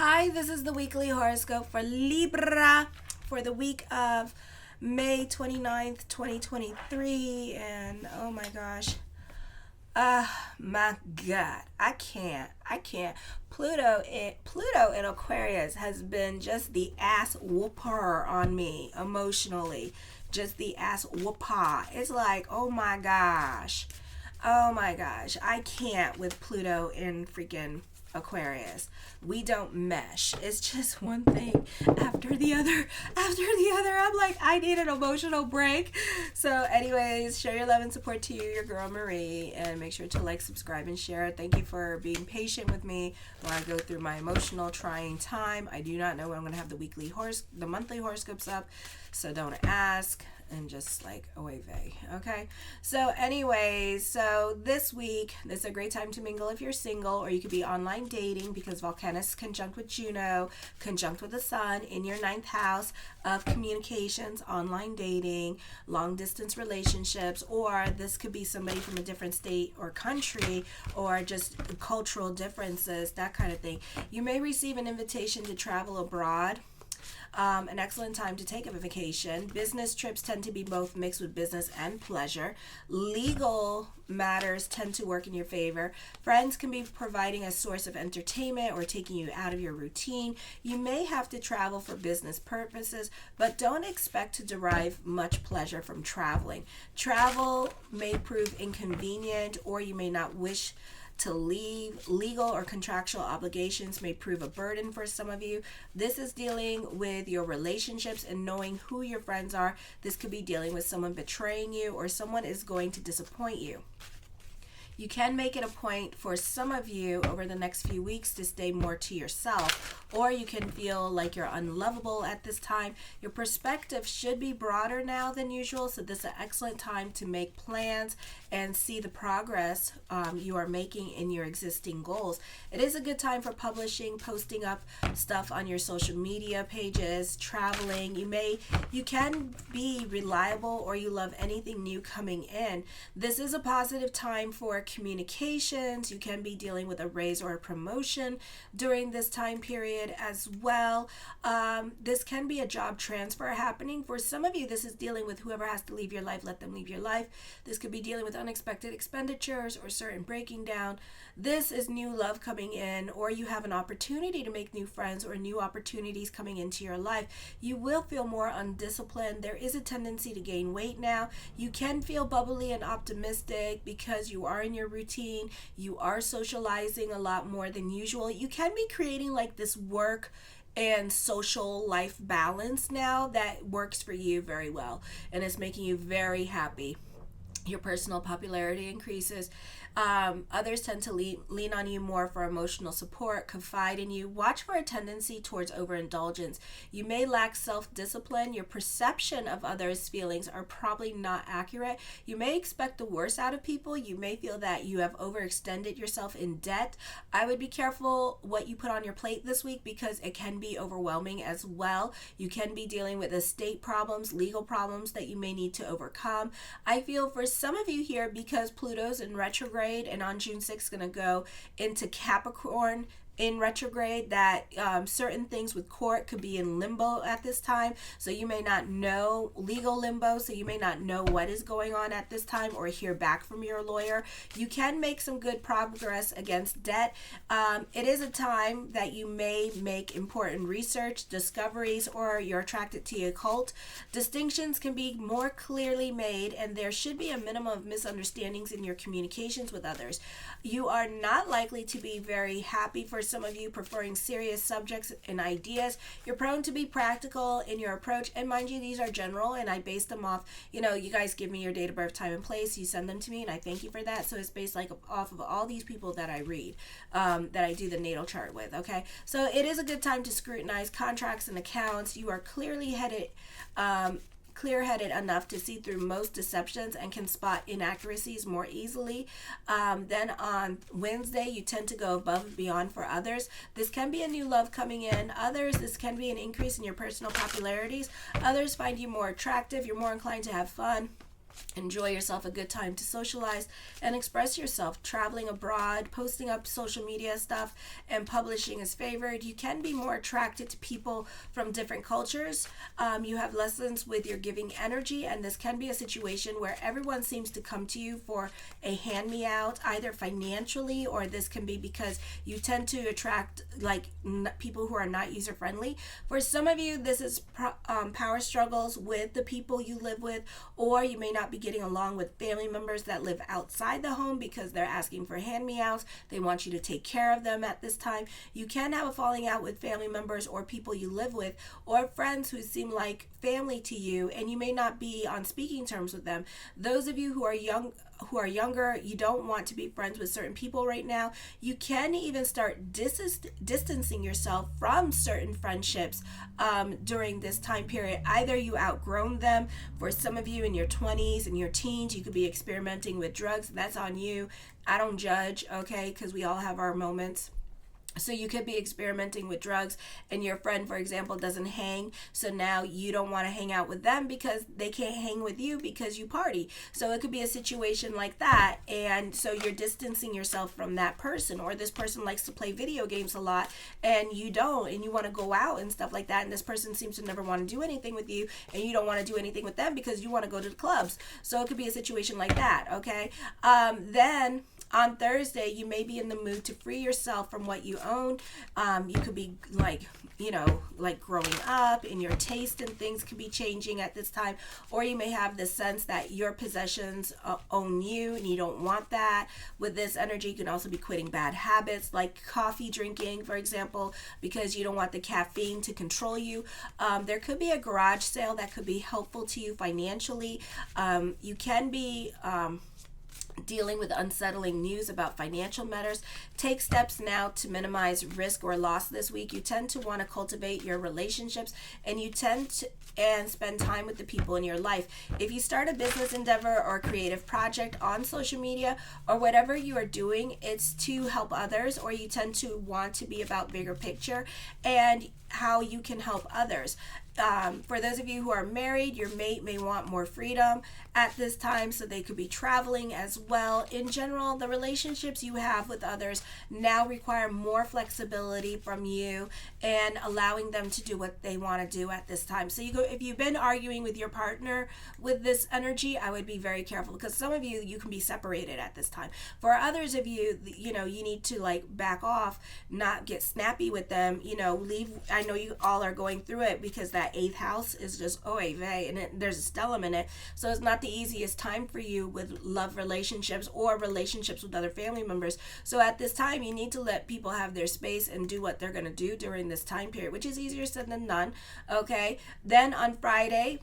Hi, this is the weekly horoscope for Libra for the week of May 29th, 2023. And oh my gosh. My God. I can't. Pluto in Aquarius has been just the ass whooper on me emotionally. Just the ass whooper. It's like, oh my gosh. Oh my gosh. I can't with Pluto in freaking Aquarius. We don't mesh. It's just one thing after the other. I'm like, I need an emotional break. So anyways, show your love and support to you, your girl Marie, and make sure to like, subscribe, and share. Thank you for being patient with me while I go through my emotional trying time. I do not know when I'm going to have the monthly horoscopes up, so don't ask. And just like away vey. Okay. So anyways, so this week, this is a great time to mingle if you're single, or you could be online dating because Volcanus conjunct with Juno, conjunct with the sun in your 9th house of communications, online dating, long distance relationships, or this could be somebody from a different state or country, or just cultural differences, that kind of thing. You may receive an invitation to travel abroad. An excellent time to take a vacation. Business trips tend to be both mixed with business and pleasure. Legal matters tend to work in your favor. Friends can be providing a source of entertainment or taking you out of your routine. You may have to travel for business purposes, but don't expect to derive much pleasure from traveling. Travel may prove inconvenient, or you may not wish to leave. Legal or contractual obligations may prove a burden for some of you. This is dealing with your relationships and knowing who your friends are. This could be dealing with someone betraying you, or someone is going to disappoint you. You can make it a point for some of you over the next few weeks to stay more to yourself, or you can feel like you're unlovable at this time. Your perspective should be broader now than usual, so this is an excellent time to make plans and see the progress you are making in your existing goals. It is a good time for publishing, posting up stuff on your social media pages, traveling. You can be reliable, or you love anything new coming in. This is a positive time for communications. You can be dealing with a raise or a promotion during this time period as well. This can be a job transfer happening. For some of you, this is dealing with whoever has to leave your life, let them leave your life. This could be dealing with unexpected expenditures or certain breaking down. This is new love coming in, or you have an opportunity to make new friends or new opportunities coming into your life. You will feel more undisciplined. There is a tendency to gain weight now. You can feel bubbly and optimistic because you are in your routine. You are socializing a lot more than usual. You can be creating like this work and social life balance now that works for you very well and is making you very happy. Your personal popularity increases. Others tend to lean on you more for emotional support, confide in you. Watch for a tendency towards overindulgence. You may lack self-discipline. Your perception of others' feelings are probably not accurate. You may expect the worst out of people. You may feel that you have overextended yourself in debt. I would be careful what you put on your plate this week because it can be overwhelming as well. You can be dealing with estate problems, legal problems that you may need to overcome. I feel for some of you here, because Pluto's in retrograde and on June 6th going to go into Capricorn in retrograde, that certain things with court could be in limbo at this time. So you may not know, legal limbo, so you may not know what is going on at this time or hear back from your lawyer. You can make some good progress against debt. It is a time that you may make important research, discoveries, or you're attracted to the occult. Distinctions can be more clearly made, and there should be a minimum of misunderstandings in your communications with others. You are not likely to be very happy. For some of you, preferring serious subjects and ideas. You're prone to be practical in your approach, and mind you, these are general and I base them off, you guys give me your date of birth, time, and place, you send them to me, and I thank you for that. So it's based like off of all these people that I read, that I do the natal chart with. Okay, so it is a good time to scrutinize contracts and accounts. You are clear-headed enough to see through most deceptions and can spot inaccuracies more easily. Then on Wednesday, you tend to go above and beyond for others. This can be a new love coming in. Others, this can be an increase in your personal popularities. Others find you more attractive. You're more inclined to have fun. Enjoy yourself, a good time to socialize and express yourself. Traveling abroad, posting up social media stuff, and publishing is favored. You can be more attracted to people from different cultures. You have lessons with your giving energy, and this can be a situation where everyone seems to come to you for a hand-me-out, either financially, or this can be because you tend to attract people who are not user-friendly. For some of you, this is power struggles with the people you live with, or you may not be getting along with family members that live outside the home because they're asking for hand-me-outs. They want you to take care of them at this time. You can have a falling out with family members or people you live with, or friends who seem like family to you, and you may not be on speaking terms with them. Those of you who are younger, you don't want to be friends with certain people right now. You can even start distancing yourself from certain friendships during this time period. Either you outgrown them. For some of you in your 20s and your teens, you could be experimenting with drugs. That's on you. I don't judge, okay, because we all have our moments. So you could be experimenting with drugs, and your friend, for example, doesn't hang. So now you don't want to hang out with them because they can't hang with you because you party. So it could be a situation like that. And so you're distancing yourself from that person, or this person likes to play video games a lot and you don't, and you want to go out and stuff like that. And this person seems to never want to do anything with you, and you don't want to do anything with them because you want to go to the clubs. So it could be a situation like that. Okay. Then on Thursday, you may be in the mood to free yourself from what you own. You could be like growing up, and your taste and things could be changing at this time. Or you may have the sense that your possessions own you, and you don't want that. With this energy, you can also be quitting bad habits like coffee drinking, for example, because you don't want the caffeine to control you. There could be a garage sale that could be helpful to you financially. You can be dealing with unsettling news about financial matters. Take steps now to minimize risk or loss this week. You tend to want to cultivate your relationships, and you tend to spend time with the people in your life. If you start a business endeavor or a creative project on social media, or whatever you are doing, it's to help others, or you tend to want to be about bigger picture and how you can help others. For those of you who are married, your mate may want more freedom at this time, so they could be traveling as well. In general, the relationships you have with others now require more flexibility from you and allowing them to do what they want to do at this time. So if you've been arguing with your partner with this energy, I would be very careful, because some of you can be separated at this time. For others of you, you need to back off, not get snappy with them, leave. I know you all are going through it because that 8th house is just oy vey, and there's a stellium in it. So it's not the easiest time for you with love relationships or relationships with other family members. So at this time, you need to let people have their space and do what they're going to do during this time period, which is easier said than done. Okay. Then on Friday,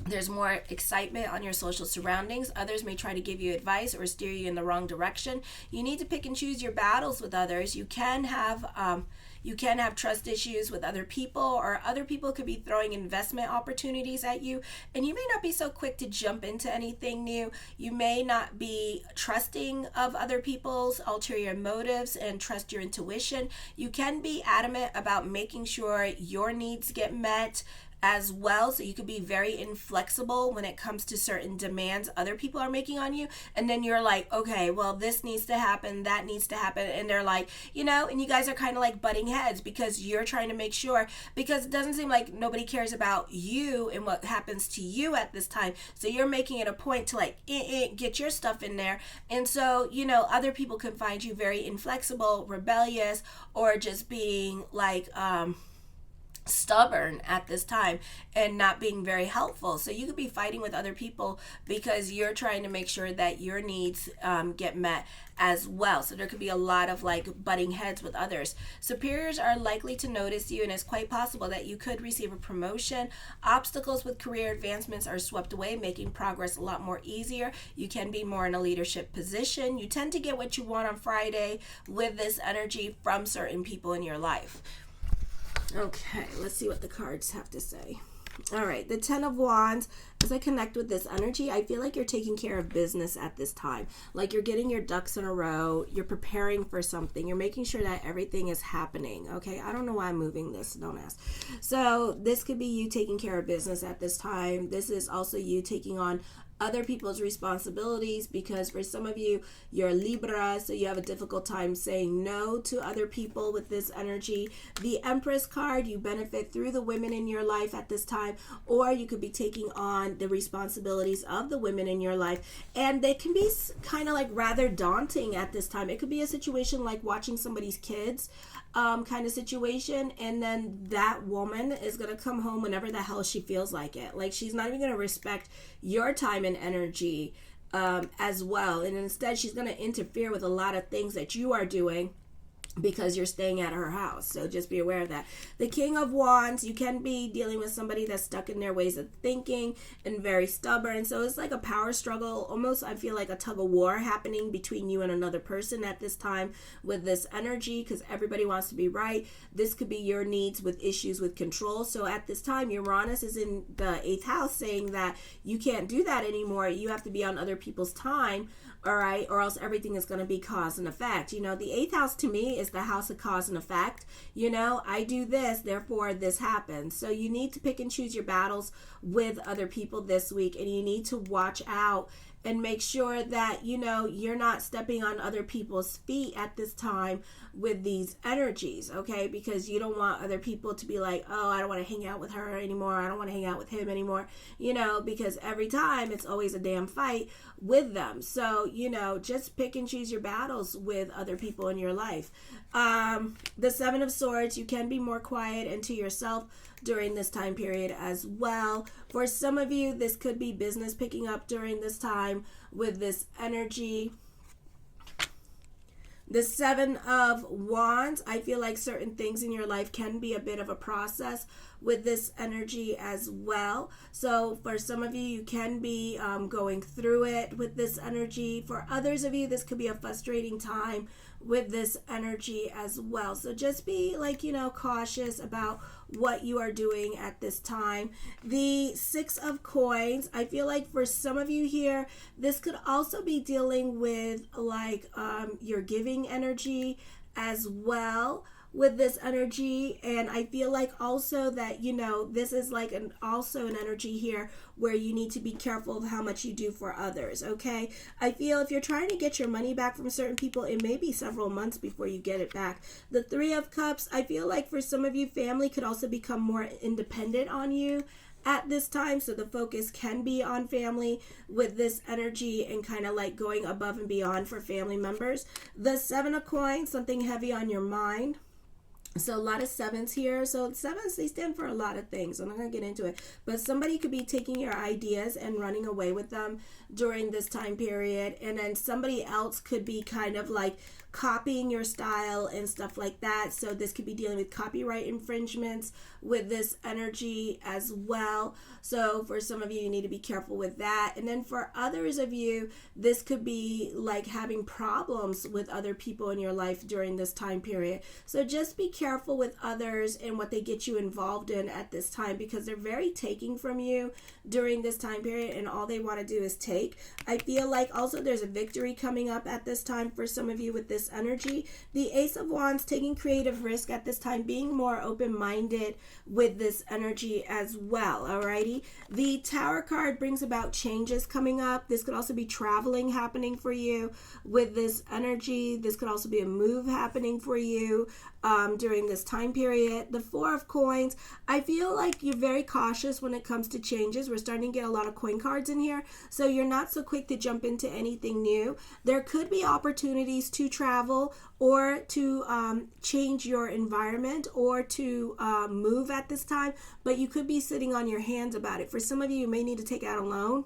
there's more excitement on your social surroundings. Others may try to give you advice or steer you in the wrong direction. You need to pick and choose your battles with others. You can have trust issues with other people, or other people could be throwing investment opportunities at you, and you may not be so quick to jump into anything new. You may not be trusting of other people's ulterior motives and trust your intuition. You can be adamant about making sure your needs get met as well, so you could be very inflexible when it comes to certain demands other people are making on you, and then you're like, okay, well, this needs to happen, that needs to happen, and they're like, and you guys are kind of like butting heads because you're trying to make sure, because it doesn't seem like nobody cares about you and what happens to you at this time, so you're making it a point to get your stuff in there. And so other people can find you very inflexible, rebellious, or just being stubborn at this time and not being very helpful. So you could be fighting with other people because you're trying to make sure that your needs get met as well. So there could be a lot of butting heads with others. Superiors are likely to notice you, and it's quite possible that you could receive a promotion. Obstacles with career advancements are swept away, making progress a lot more easier. You can be more in a leadership position. You tend to get what you want on Friday with this energy from certain people in your life. Okay, let's see what the cards have to say. All right, the 10 of Wands. As I connect with this energy, I feel like you're taking care of business at this time. Like you're getting your ducks in a row. You're preparing for something. You're making sure that everything is happening. Okay, I don't know why I'm moving this. Don't ask. So this could be you taking care of business at this time. This is also you taking on other people's responsibilities, because for some of you, you're Libra, so you have a difficult time saying no to other people with this energy. The Empress card, you benefit through the women in your life at this time, or you could be taking on the responsibilities of the women in your life, and they can be kind of like rather daunting at this time. It could be a situation like watching somebody's kids kind of situation, and then that woman is going to come home whenever the hell she feels like it. Like, she's not even going to respect your time and energy as well, and instead she's going to interfere with a lot of things that you are doing because you're staying at her house. So just be aware of that. The King of Wands, you can be dealing with somebody that's stuck in their ways of thinking and very stubborn. So it's like a power struggle, almost I feel like a tug of war happening between you and another person at this time with this energy, because everybody wants to be right. This could be your needs with issues with control. So at this time, Uranus is in the 8th house, saying that you can't do that anymore. You have to be on other people's time, all right, or else everything is going to be cause and effect. You know, the 8th house to me is the house of cause and effect. You know, I do this, therefore this happens. So you need to pick and choose your battles with other people this week, and you need to watch out and make sure that, you know, you're not stepping on other people's feet at this time with these energies, okay? Because you don't want other people to be like, oh, I don't want to hang out with her anymore. I don't want to hang out with him anymore, you know, because every time it's always a damn fight with them. So, you know, just pick and choose your battles with other people in your life. The 7 of Swords, you can be more quiet and to yourself during this time period as well. For some of you, this could be business picking up during this time with this energy. The 7 of Wands, I feel like certain things in your life can be a bit of a process with this energy as well. So for some of you, you can be going through it with this energy. For others of you, this could be a frustrating time with this energy as well. So just be like, you know, cautious about what you are doing at this time. The 6 of Coins, I feel like for some of you here, this could also be dealing with like your giving energy as well with this energy. And I feel like also that, you know, this is like also an energy here where you need to be careful of how much you do for others, okay? I feel if you're trying to get your money back from certain people, it may be several months before you get it back. The 3 of Cups, I feel like for some of you, family could also become more independent on you at this time, so the focus can be on family with this energy and kind of like going above and beyond for family members. The 7 of Coins, something heavy on your mind. So a lot of 7s here. So 7s, they stand for a lot of things. I'm not going to get into it. But somebody could be taking your ideas and running away with them during this time period. And then somebody else could be kind of like copying your style and stuff like that. So this could be dealing with copyright infringements with this energy as well. So for some of you, you need to be careful with that. And then for others of you, this could be like having problems with other people in your life during this time period. So just be careful with others and what they get you involved in at this time, because they're very taking from you during this time period and all they want to do is take. I feel like also there's a victory coming up at this time for some of you with this energy. The Ace of Wands, taking creative risk at this time, being more open-minded with this energy as well. Alrighty, the Tower card brings about changes coming up. This could also be traveling happening for you with this energy. This could also be a move happening for you during this time period. The 4 of Coins, I feel like you're very cautious when it comes to changes. We're starting to get a lot of coin cards in here, so you're not so quick to jump into anything new. There could be opportunities to travel or to change your environment or to move at this time, but you could be sitting on your hands about it. For some of you, you may need to take out a loan.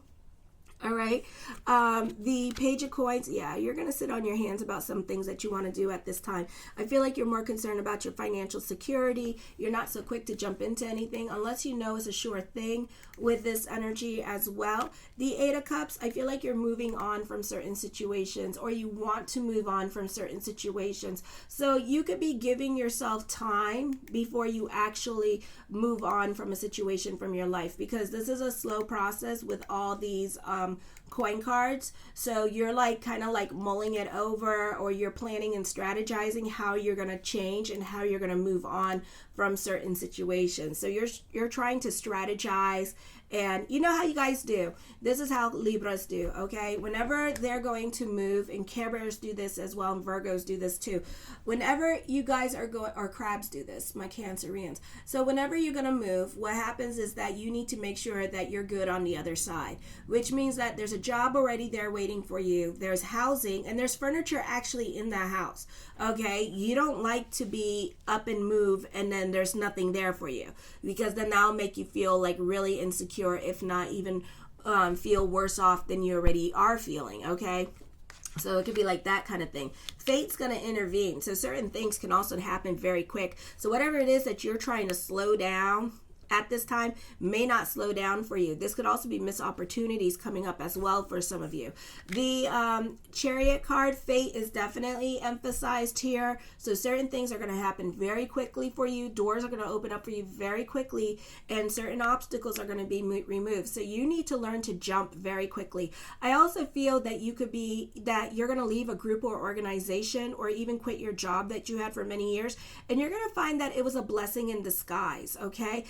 All right. The Page of Coins, yeah, you're going to sit on your hands about some things that you want to do at this time. I feel like you're more concerned about your financial security. You're not so quick to jump into anything unless you know it's a sure thing with this energy as well. The 8 of Cups, I feel like you're moving on from certain situations, or you want to move on from certain situations. So you could be giving yourself time before you actually move on from a situation from your life, because this is a slow process with all these coin cards. So you're like kind of like mulling it over, or you're planning and strategizing how you're going to change and how you're going to move on from certain situations. So you're trying to strategize. And you know how you guys do. This is how Libras do, okay? Whenever they're going to move, and Care Bears do this as well, and Virgos do this too. Whenever you guys are going, or Crabs do this, my Cancerians. So whenever you're going to move, what happens is that you need to make sure that you're good on the other side, which means that there's a job already there waiting for you. There's housing, and there's furniture actually in that house, okay? You don't like to be up and move, and then there's nothing there for you, because then that'll make you feel like really insecure, if not even feel worse off than you already are feeling, okay? So it could be like that kind of thing. Fate's going to intervene. So certain things can also happen very quick. So whatever it is that you're trying to slow down at this time may not slow down for you. This could also be missed opportunities coming up as well for some of you. The Chariot card, fate is definitely emphasized here. So certain things are going to happen very quickly for you. Doors are going to open up for you very quickly, and certain obstacles are going to be removed. So you need to learn to jump very quickly. I also feel that you're going to leave a group or organization, or even quit your job that you had for many years, and you're going to find that it was a blessing in disguise, okay?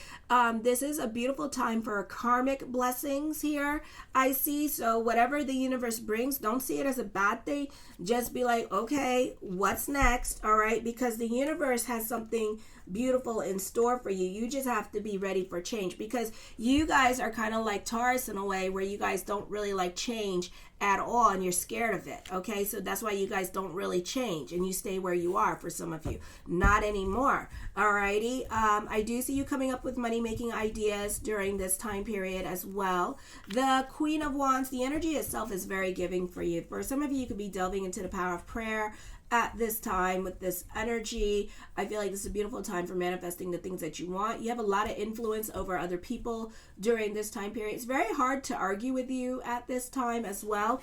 This is a beautiful time for karmic blessings here, I see. So whatever the universe brings, don't see it as a bad thing. Just be like, okay, what's next? All right, because the universe has something beautiful in store for you. You just have to be ready for change, because you guys are kind of like Taurus in a way, where you guys don't really like change at all, and you're scared of it, okay? So that's why you guys don't really change, and you stay where you are. For some of you, not anymore. Alrighty, I do see you coming up with money making ideas during this time period as well. The Queen of Wands, the energy itself is very giving for you. For some of you, you could be delving into the power of prayer at this time with this energy. I feel like this is a beautiful time for manifesting the things that you want. You have a lot of influence over other people during this time period. It's very hard to argue with you at this time as well.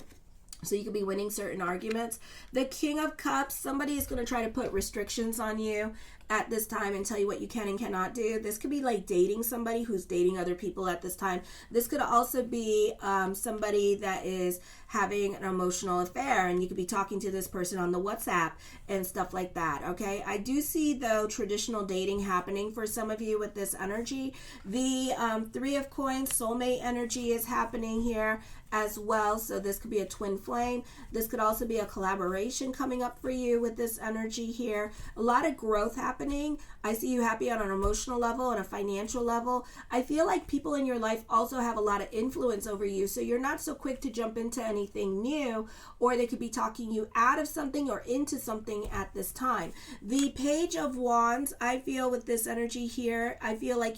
So you could be winning certain arguments. The King of Cups, somebody is going to try to put restrictions on you at this time and tell you what you can and cannot do. This could be like dating somebody who's dating other people at this time. This could also be somebody that is having an emotional affair, and you could be talking to this person on the WhatsApp and stuff like that, okay? I do see, though, traditional dating happening for some of you with this energy. The Three of Coins, soulmate energy is happening here as well. So this could be a twin flame. This could also be a collaboration coming up for you with this energy here. A lot of growth happening. I see you happy on an emotional level and a financial level. I feel like people in your life also have a lot of influence over you, so you're not so quick to jump into anything new, or they could be talking you out of something or into something at this time. The Page of Wands, I feel with this energy here, I feel like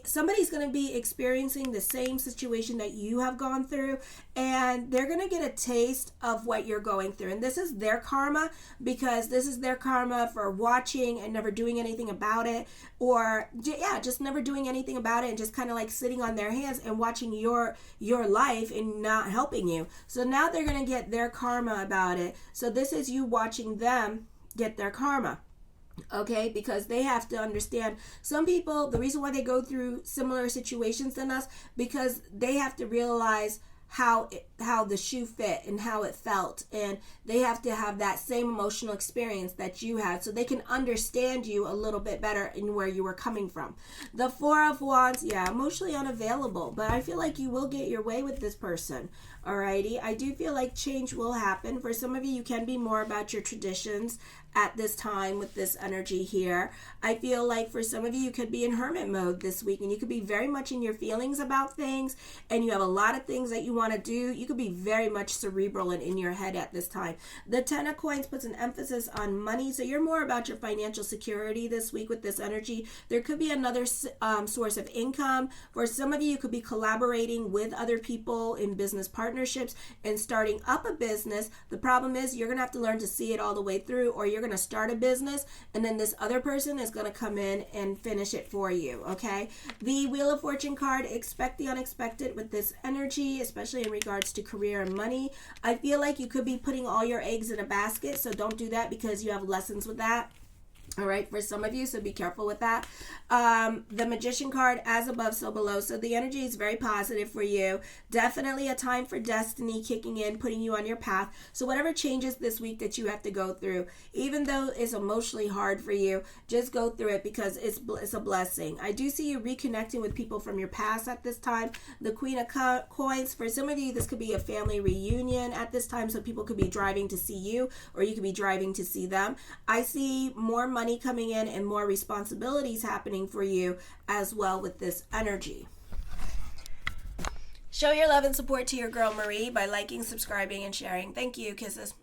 somebody's going to be experiencing the same situation that you have gone through, and they're going to get a taste of what you're going through. And this is their karma, because this is their karma for watching and never doing anything about it, or just never doing anything about it, and just kind of like sitting on their hands and watching your life and not helping you. So now they're going to get their karma about it. So this is you watching them get their karma. Okay, because they have to understand, some people, the reason why they go through similar situations than us, because they have to realize how the shoe fit and how it felt, and they have to have that same emotional experience that you had, so they can understand you a little bit better in where you were coming from. The Four of Wands, emotionally unavailable, but I feel like you will get your way with this person. Alrighty, I do feel like change will happen. For some of you, you can be more about your traditions at this time with this energy here. I feel like for some of you could be in hermit mode this week, and you could be very much in your feelings about things, and you have a lot of things that you want to do. You could be very much cerebral and in your head at this time. The Ten of Coins puts an emphasis on money, so you're more about your financial security this week with this energy. There could be another source of income. For some of you, you could be collaborating with other people in business partnerships and starting up a business. The problem is you're going to have to learn to see it all the way through, or you're going to start a business and then this other person is going to come in and finish it for you, okay? The Wheel of Fortune card, expect the unexpected with this energy, especially in regards to career and money. I feel like you could be putting all your eggs in a basket, so don't do that, because you have lessons with that. All right, for some of you, so be careful with that. The Magician card, as above, so below. So the energy is very positive for you. Definitely a time for destiny kicking in, putting you on your path. So whatever changes this week that you have to go through, even though it's emotionally hard for you, just go through it because it's a blessing. I do see you reconnecting with people from your past at this time. The Queen of Coins, for some of you, this could be a family reunion at this time. So people could be driving to see you, or you could be driving to see them. I see more money coming in and more responsibilities happening for you as well with this energy. Show your love and support to your girl Marie by liking, subscribing, and sharing. Thank you. Kisses.